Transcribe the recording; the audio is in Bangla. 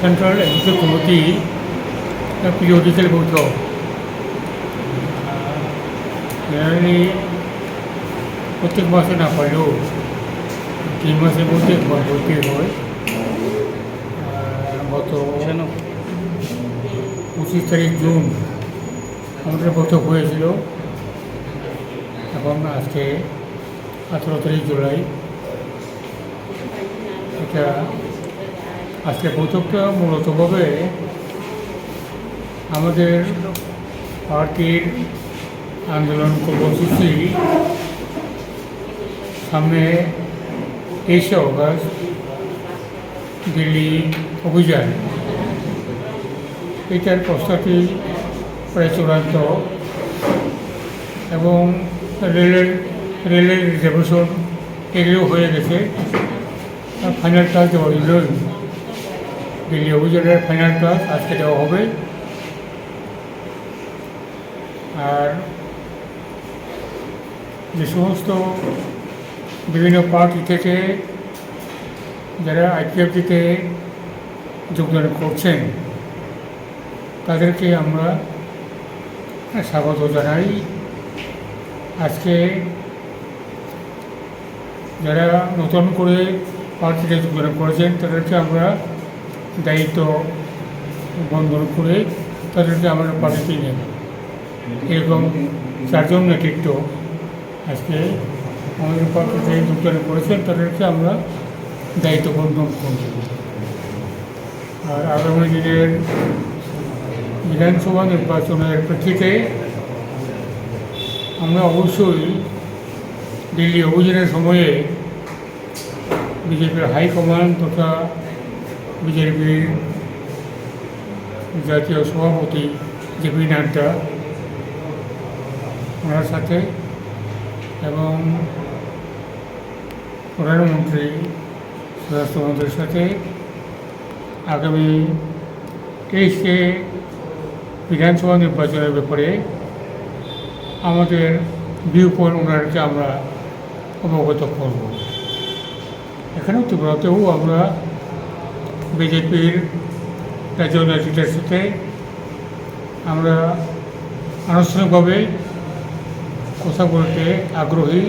সেন্ট্রাল এক্সিকিউটিভ কমিটি পিরিয়ডিক্যাল বৈঠক জেনারেলি প্রত্যেক মাসে না পারলেও 3 মাসের মধ্যে একবার বলতে হয়। গত 25 তারিখ জুন আমাদের বৈঠক হয়েছিল। এখন আজকে 18 তারিখ জুলাই। এটা আজকে বৈঠকটা মূলতভাবে আমাদের পার্টির আন্দোলন কর্মসূচি সামনে 23 অগস্ট দিল্লি অভিযান, এটার প্রস্তুতি প্রায় চূড়ান্ত এবং রেলের রিজার্ভেশন এগুলো হয়ে গেছে। ফাইনাল ক্লাস দেওয়া হইল, দিল্লি অভিযানের ফাইনাল ক্লাস আজকে দেওয়া হবে। আর যে সমস্ত বিভিন্ন পার্টি থেকে যারা IPFTতে যোগদান করছেন তাদেরকে আমরা স্বাগত জানাই। আজকে যারা নতুন করে পার্টিতে যোগদান করেছেন তাদেরকে আমরা দায়িত্ব বন্ধন করে তাদেরকে আমরা পার্টিতে নেব। এরকম 4 জন নেতৃত্ব আজকে আমাদের পার্টিতে যোগদান করেছেন, তাদেরকে আমরা দায়িত্ব বন্ধন করব। আর আগামী দিনের বিধানসভা নির্বাচনের প্রেক্ষিতে আমরা অবশ্যই দিল্লি অভিযানের সময়ে বিজেপির হাইকমান্ড তথা বিজেপির জাতীয় সভাপতি জেপি নাড্ডা ওনার সাথে এবং প্রধানমন্ত্রী স্বরাষ্ট্রমন্ত্রীর সাথে আগামী 23-এ বিধানসভা নির্বাচনের ব্যাপারে আমাদের ভিউ পয়েন্ট ওনারকে আমরা অবগত করব। এখানেও ত্রিপুরাতেও আমরা বিজেপির রাজ্য নেতৃত্বের সাথে আমরা আনুষ্ঠানিকভাবে কথা বলতে আগ্রহী।